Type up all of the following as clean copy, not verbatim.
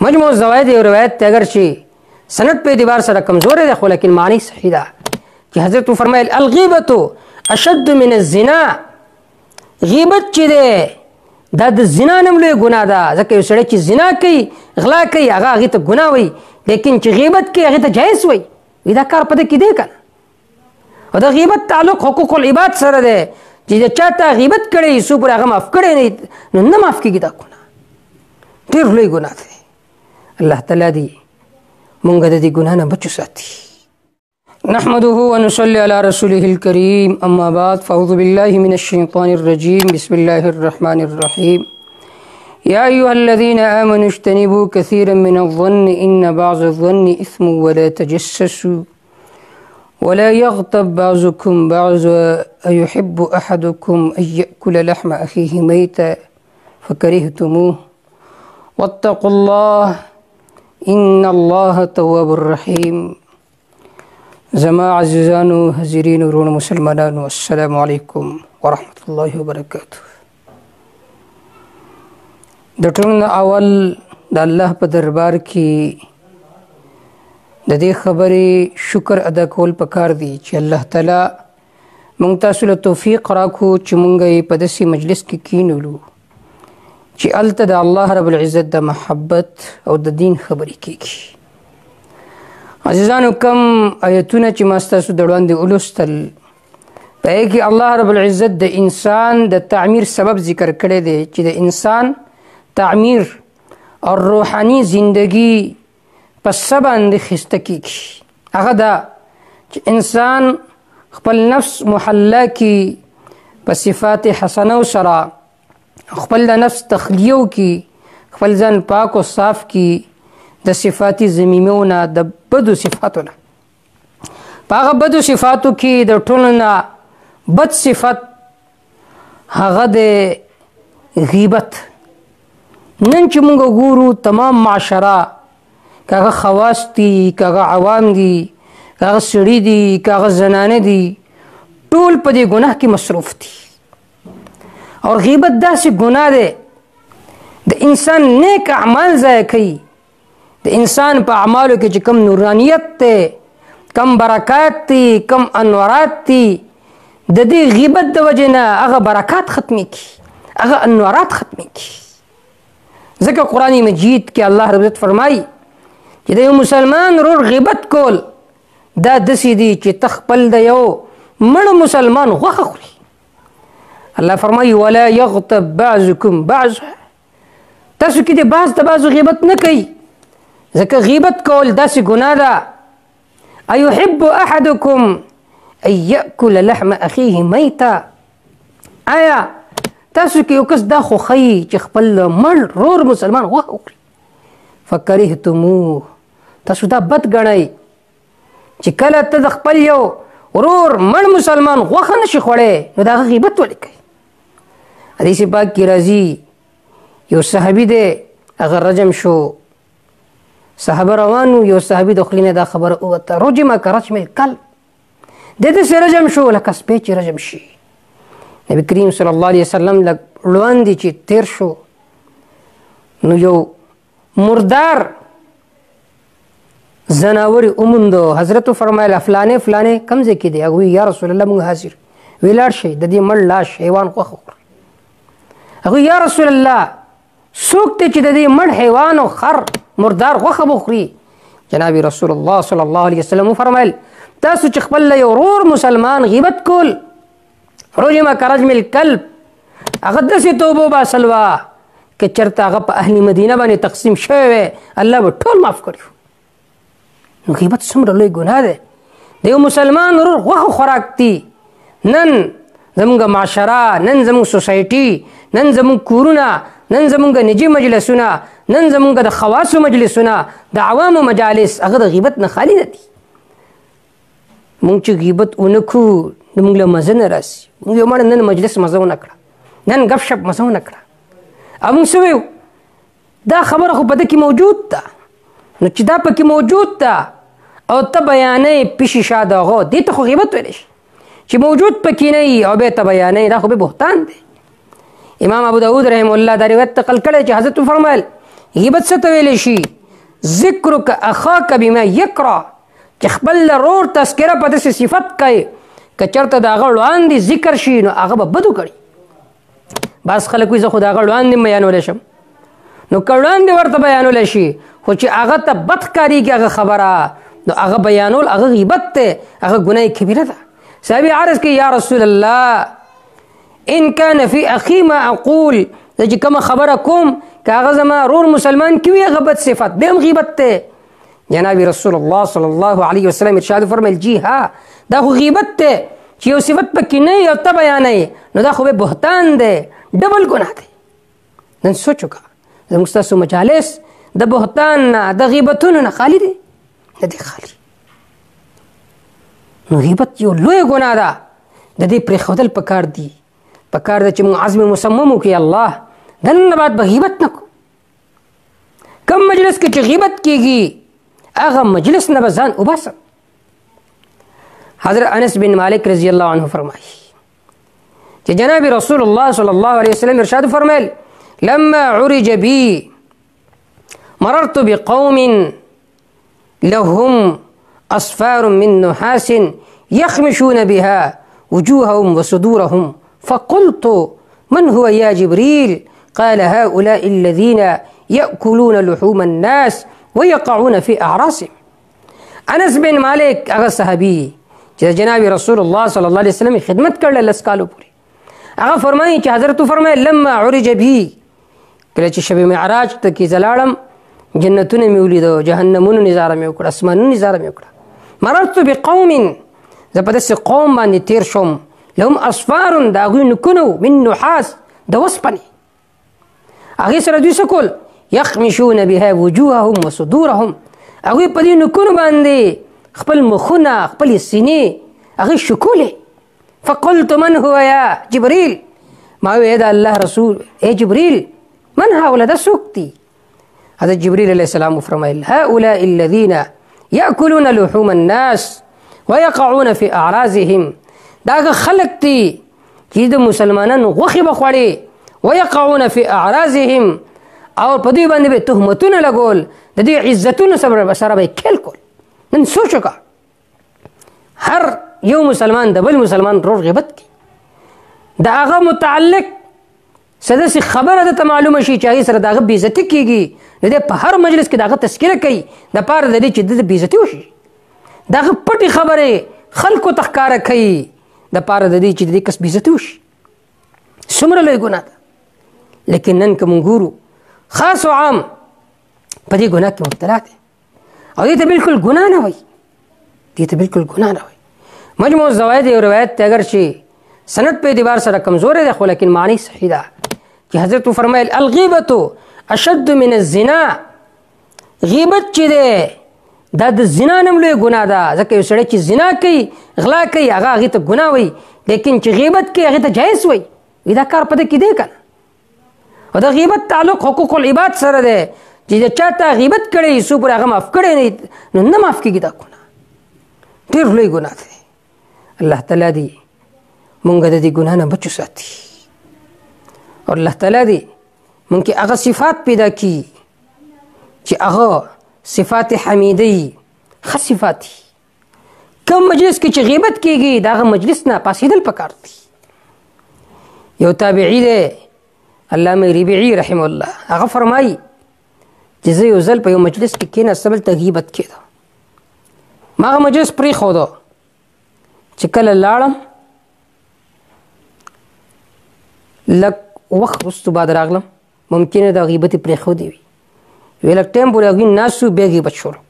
مجموع الزوائد یو روایت ته اگر چې سند په اعتبار سره کمزور دی خو لیکن معنی صحیح ده چې حضرت فرمایل الغیبت اشد من الزنا. غیبت چې دی دا د زنا نه لوی ګناه ده. ځکه یو سړی چې زنا کوي غلا کوي هغه هغې ته ګناه وایي، لیکن چې غیبت کوي هغې ته جایز وایي. دا کار په دې کې دی که نه. او د غیبت تعلق حقوق العباد سره دی چې د چا ته غیبت کړی څو پورې هغه معاف کړی نه نو نه معاف کېږي دا ګناه. ډېر لوی ګناه دی. الله تعالی دې مونږ د دې ګناه نه بچو ساتي. نحمده ونصلي على رسوله الكريم. أما بعد فأعوذ بالله من الشيطان الرجيم. بسم الله الرحمن الرحيم. يا أيها الذين آمنوا اجتنبوا كثيرا من الظن إن بعض الظن إثم ولا تجسسوا ولا يغتب بعضكم بعضا أيحب أحدكم أن يأكل لحم أخيه ميتا فكرهتموه واتقوا الله إن الله تواب الرحيم. زما عزیزانو حاضرین ورونو مسلمانانو السلام علیکم ورحمت الله وبرکاته. د ټولو اول د الله په دربار کې د دې خبرې شکر ادا کول پکار دی چې الله تعالی مونږ تاسو له توفیق راکړو چې مونږ یې په داسې مجلس کې کینولو چې هلته د الله رب العزت د محبت او د دین خبرې کیږي. عزیزانو کم آیتونه چې ما ستاسو د وړاندې ولوستل په هغې کې الله رب العزت د انسان د تعمیر سبب ذکر کړی دی چې د انسان تعمیر او روحاني زندگی په څه باندې ښایسته کیږي. هغه دا چې انسان خپل نفس محله کړي په صفات حسنو سره، خپل د نفس تخلیو کړي، خپل ځان پاک او صاف کړي د صفاتي ذمیمو نه، د بدو صفاتو نه. په هغه بدو صفاتو کې د ټولو نه بد صفت هغه د غیبت. نن چې موږ ګورو تمام معاشره که هغه خواص دي که هغه عوام دي که هغه سړي دي که هغه زنانه دي ټول په دې ګناه کې مصروف دي. او غیبت داسې ګناه دی د انسان نیک اعمال ضایع کوي. د انسان په اعمالو کې چې کم نورانیت دی، کم برکات دي، کم انوارات دي، د دې غیبت د وجې نه هغه برکات ختمي کړي، هغه انوارات ختمي کړي. ځکه قرآن مجید کې الله رب عزت فرمایي چې د یو مسلمان ورور غیبت کول دا داسې دي چې ته خپل د یو مړ مسلمان غوښه خوري. الله فرمایي ولا یغتب بعضکم بعضا. تاسو کې د بعض د بعضو غیبت نه کوي، ځکه غیبت کول داسې ګناه ده. ایحب احدکم ان یأکل لحم اخیه میتا. آیا تاسو کې یو کس دا خوښوي چې خپل مړ رور مسلمان غوښه وکړي؟ فکرهتموه. تاسو دا بد ګڼئ چې کله ته د خپل یو ورور مړ مسلمان غوښه نشي خوړی نو د هغه غیبت ولې کوي؟ حدیث پاک کې راځي یو صحابي دی هغه رجم شو، صحابه روانو، یو صحابي د خولې نه دا خبره ووته رجم کرجم الکلب. د داسې رجم شو لکه سپی چې رجم شي. نبي کریم صلی الله علیه وسلم لږ وړاندې چې تیر شو نو یو مردار زناور اوموندو. حضرت فرمایله فلانې فلانې کوم ځای کې دی؟ هغه وایي یا رسول الله موږ حاضر. وی لاړ شئ د دې مړ لاش حیوان غوښه وخورئ. هغه یا رسول الله څوک دی چې د دې مړ حیوان او خر مردار غوښه بخوري؟ جناب رسول الله صلی الله علیه وسلم فرمایل تاسو چې خپل یو ورور مسلمان غیبت کول رجم کرجم الکلب، هغه داسې توبه وباسل وه که چېرته هغه په اهل مدینه باندې تقسیم شوی وی الله به ټول معاف کړي. نو غیبت څومره لوی ګناه دی. د یو مسلمان ورور غوښه خوراک دي. نن زموږ معاشره، نن زموږ سوسایټي، نن زموږ کورونه، نن زموږ نجي مجلسونه، نن زموږ د خواصو مجلسونه، د عوامو مجالس هغه د غیبت نه خالي نه دي. مونږ چې غیبت ونه کړو نو مونږ له مزه نه راسي. مونږ یو مړه نن مجلس مزه ونه کړه، نن گپ شپ مزه ونه کړه، او مونږ څه ویو دا خبره خو په ده کې موجود ده. نو چې دا پکې موجود ده او ته بیانې پیشي شا د هغو، دې ته خو غیبت ویلی شي. چې موجود پکې نه وي او بیا ته بیانې، دا خو بیا بهتان دی. امام ابو داود رحمه الله دا روایت نقل کړی چې حضرت فرمایل غیبت څه ته ویلی شي؟ ذکرک اخاک بما یکره، چې خپل رور تذکره په داسې صفت کوي که چېرته د هغه وړاندې ذکر شي نو هغه به بدو کړي. بعض خلک وایي زه خو د هغه وړاندې بیانولی شم، نو که وړاندې ورته بیانولی شي خو چې هغه ته بد ښکارېږي هغه خبره نو هغه بیانول هغه غیبت دی، هغه ګناه کبیره ده. صحابي عرض کوي یا رسول الله ان کان فی اخی ما اقول، زه چې کومه خبره کوم که هغه زما رور مسلمان کې وي هغه بد صفت بیا هم غیبت دی. جناب رسول الله صلی الله علیه وسلم ارشاد فرمیل جی ها دا خو غیبت دی چې یو صفت پکې نه وي او ته بیانوي نو دا خو به بهتان دی، ډبل ګناه دی. نن سوچ وکړه زموږ ستاسو مجالس د بهتان نه د غیبتونو نه خالی دی؟ نه دی خالی. نو غیبت یو لویه ګناه ده، د دې پرېښودل پکار دي. پکار ده چې موږ عزم مصمم وکړي الله نن نه بعد به غیبت نه کوو. کم مجلس کې چې غیبت کېږي هغه مجلس نه به ځان وباسم. حضرت انس بن مالک رضی الله عنه فرمایي چې جناب رسول الله صلی الله علیه وسلم ارشاد فرمایل لما عرج بي مررت بقوم لهم أصفار من نحاس يخمشون بها وجوههم وصدورهم فقلت من هو يا جبريل؟ قال هؤلاء الذين يأكلون لحوم الناس ويقعون في أعراضهم. انس بن مالک هغه صحابي چې جناب رسول الله صلی الله علیه وسلم خدمت کړل لس کالو پورې، هغه فرمایي چې حضرت فرمایي لما عرج بي، کله چې شب معراج ته کې زلاړم جنتونه مې ولیدو، جهنمونو نظاره مې وکړه، اسمانونو نظاره مې وکړه. مررت بقوم، زه په داسې قوم باندې تیر شوم لهم اصفار، د هغوی نوکونه من نحاس د وسپنې، هغې سره دوی څه کول؟ یخمشون بها وجوههم وصدورهم، هغوی په دې نوکونو باندې خپل مخونه خپلې سینې هغې شکولې. فقلت من هو یا جبریل، ما وی د الله رسول ای جبریل من هؤلاء دا څوک دي؟ حضرت جبریل علیه السلام وفرمایل هؤلاء الذین یأکلون لحوم الناس ویقعون فی اعراضهم، دا هغه خلک دي چې د مسلمانانو غوښې به خوړې، ویقعون فی اعراضهم او په دوی باندې به تهمتونه لګول، د دوی عزتونو سره به یې کھیل کول. نن سوچ وکړه هر یو مسلمان د بل مسلمان ورور غیبت کوي، د هغه متعلق څه داسې خبره درته معلومه شي چې هغې سره د هغه بېعزتي کېږي، د دې په هر مجلس کې د هغه تذکره کوي دپاره د دې چې د بېعزتي وشي، د هغه پټې خبرې خلکو ته ښکاره کوي دپاره د دې چې د دې کس بېعزتي وشي. څومره لوی ګناه ده. لیکن نن که موږ ګورو خاص و عام په دې ګناه کې مبتلا دی او دې ته بالکل ګناه نه وایي، دې ته بالکل ګناه نه وایي. مجموع الزوائد یو روایت ته اگر چې سند په اعتبار سره کمزوری ده خو لیکن معنی صحیح ده چې حضرت فرمایل الغیبت اشد من الزنا، غیبت چې دی دا د زنا نه هم لوی ګناه ده، ځکه یو سړی چې زنا کوي غلا کوي هغه هغې ته ګناه وایي، لیکن چې غیبت کوي هغې ته جایز وایي. دا کار په دې کې دی که نه؟ او د غیبت تعلق حقوق العباد سره دی چې د چا ته غیبت کړی څو پورې هغه معاف کړی نه نو نه معاف کېږي دا ګناه، ډېر لوی ګناه دی. الله تعالی دې مونږ د دې ګناه نه بچو ساتي او الله تعالی دې مونږ کې هغه صفات پیدا کړي چې هغه صفات حمیدی ښه صفات دي. کوم مجلس کې چې غیبت کېږي د هغه مجلس نه پاسېدل پکار دي. یو تابعي دی علامه ربیعي رحمه الله، هغه فرمایي چې زه یو ځل په یو مجلس کې کېناستم هلته غیبت کېده، ما هغه مجلس پرېښودو چې کله لاړم لږ وخت وروسته بعد راغلم، ممکنه دا غیبت یې پرېښودې وي، وی لږ ټایم پورې هغوی ناست وو بیا غیبت شروع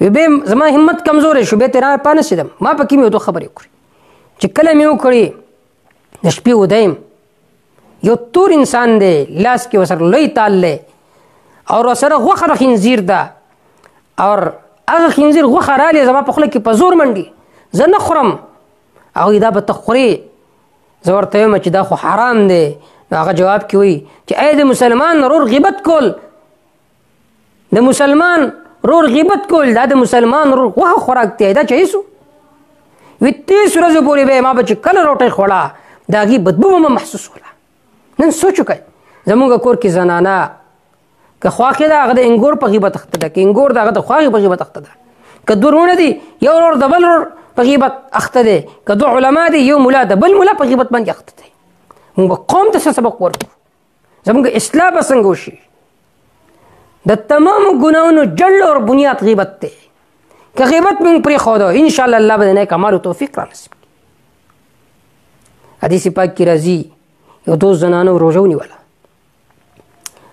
وی بیا زما همت کمزوری شو، بیا ترې رانسېدم، ما پکې مې یو دوه خبرې وکړې چې کله مې وکړې د شپې ودیم یو تور انسان دی لاس کې ورسره لوی تال دی او ورسره غوښه د خنزیر ده او هغه خنزیر غوښه رالی زما په خوله کې په زور منډي، زه نه خورم، هغوی دا به ته خورې، زه ورته وایم چې دا خو حرام دی. نو هغه جواب کې وایي چې ای د مسلمان رور غیبت کول، د مسلمان رور غیبت کول دا د مسلمان رور غوښه خوراک دی، دا جایز و. وي 30 ورځې پورې به ما به چې کله روټۍ خوړه د هغې بدبو به مې محسوسوله. نن سوچ وکړئ زموږ کور کې زنانه که خواخې ده هغه د انګور په غیبت اخته ده، که انګور ده هغه د خواخې په غیبت اخته ده، که دوه وروڼه دي یو ورور د بل ورور په غیبت اخته دی، که دوه علما دي یو ملا د بل ملا په غیبت باندې اخته دی. موږ به قوم ته څه سبق ورکړو؟ زموږ اصلاح به څنګه وشي؟ د تمامو ګناهونو جړ اور بنیاد غیبت دی. که غیبت موږ پرېښوده انشاءالله الله به د نیک اعمالو توفیق را نصیب کړي. حدیث پاک کې راځي یو دوه زنانو روژه ونیوله.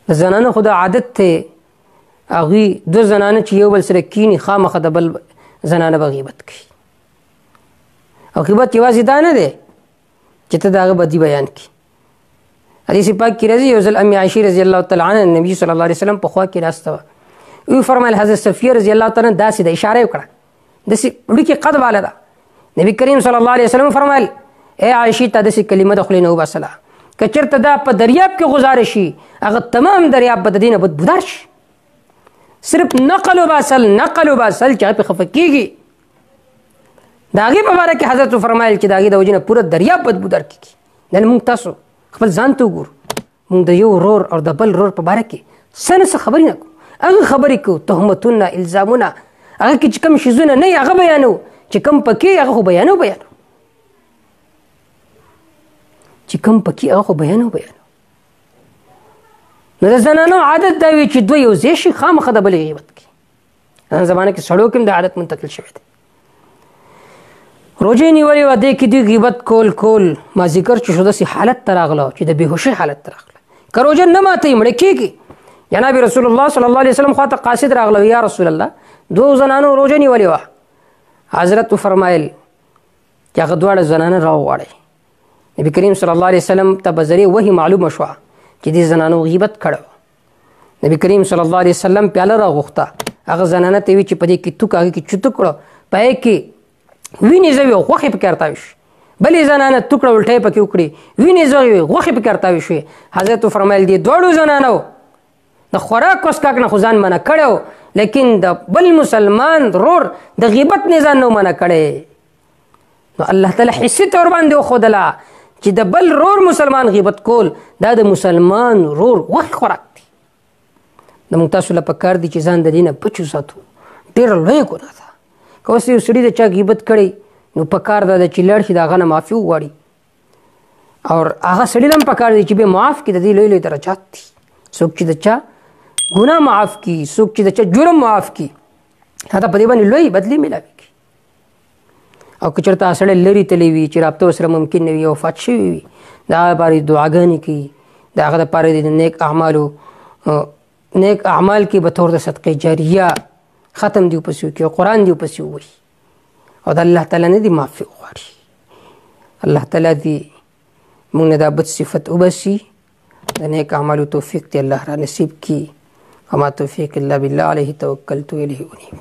د زنانو خو د عادت دی هغوی دوه زنانه چې یو بل سره کیني خامخا د بل زنانه به غیبت کوي. او غیبت یوازې دا نه دی چې ته د هغه بدي بیان کړي. حدیث پاک کې راځي یو ځل ام عایشې رضی الله تعالی عنها نبي صلی الله علیه وسلم په خوا کې ناسته وه. وی فرمایل حضرت صفیه رضی الله تعالی عنها داسې د اشاره یې وکړه داسې وړوکې قد واله ده. نبي کریم صلی الله علیه وسلم فرمایل ای عایشې ته داسې کلمه د خولې نه وباسله که چېرته دا په دریاب کې غزاره شي هغه تمام دریاب به د دې نه بدبودار شي. صرف نقل وباسل چې هغه پې خفه کېږي. د هغې په باره کې حضرت فرمایل چې د هغې د وجې نه پوره دریاب بدبودار کېږي. نن موږ تاسو خپل ځان ته وګورو، موږ د یو ورور او د بل ورور په باره کې څه نه څه خبرې نه کوو. هغه خبرې کوو تهمتونه الزامونه هغه کې چې کوم شیزونه نه وي هغه بیانو، چې کوم پکې هغه خو بیانو چې کوم پکې هغه خو بیانو. نو د زنانو عادت دا وي چې دوه یو ځای شي خامخا د بلې غیبت کوي. نن زمانه کې سړو کې هم د عادت منتقل شوی دی. روژې نیولې وه دې کې دوی غیبت کول ما ذکر چې شو داسې حالت ته راغله چې د بېهوشۍ حالت ته راغله. که روژه نه ماتوي مړه کېږي. جناب رسول الله صلی الله علیه وسلم خواته قاصد راغله یا رسول الله دوه زنانو روژه نیولې وه. حضرت فرمایل چې هغه دواړه زنانه راوغواړئ. نبي کریم صلی الله علیه وسلم ته به ذریعه وحي معلومه شوه چې دې زنانو غیبت کړی و. نبي کریم صلی الله علیه وسلم پیاله راغوښته، هغه زنانه ته وي چې په دې کې توک هغې کې چوتو کړه، په هغې کې وینې زوی او غوښې پکې ارتاوې شوې. بلې زنانه توکړه الټۍ پکې وکړې، وینې زوی وې غوښې پکې ارتاوې شوې. حضرت فرمایل دې دواړو زنانو د خوراک وسکاک نه خو ځان منع کړی و، لیکن د بل مسلمان رور د غیبت نه ځان نه منع کړی. نو الله تعالی حیثیت ورباندې وښودله چې د بل رور مسلمان غیبت کول دا د مسلمان رور غوښې خوراک دی. د موږ تاسو له پکار دي چې ځان د دې نه بچ وساتو. ډېره لویه ګناه ده. که اوس یو سړي د چا غیبت کړی نو پکار ده چې لاړ شي د هغه نه معافي وغواړي. او هغه سړي له هم پکار دی چې بیا معاف کړي. د دې لوی لوی درجات دي. څوک چې د چا ګناه معاف کړي، څوک چې د چا جرم معاف کړي، هغه په دې باندې لوی بدلې میلاویږي. او که چېرته سړی لرې تللی وي چې رابطه ورسره ممکن نه وي یا وفات شوي وي د هغه لپاره دعاګانې کوي. د هغه لپاره د نیک اعمال کې به طور د صدقې جاریه ختم دی ورپسې وکړي او قرآن دی ورپسې ووایي او د الله تعالی نه دې معافي وغواړي. الله تعالی دې موږ نه دا بد صفت وباسي. د نیک اعمالو توفیق دې الله را نصیب کړي. وما توفیق الا بالله علیه توکلت و الیه انیب.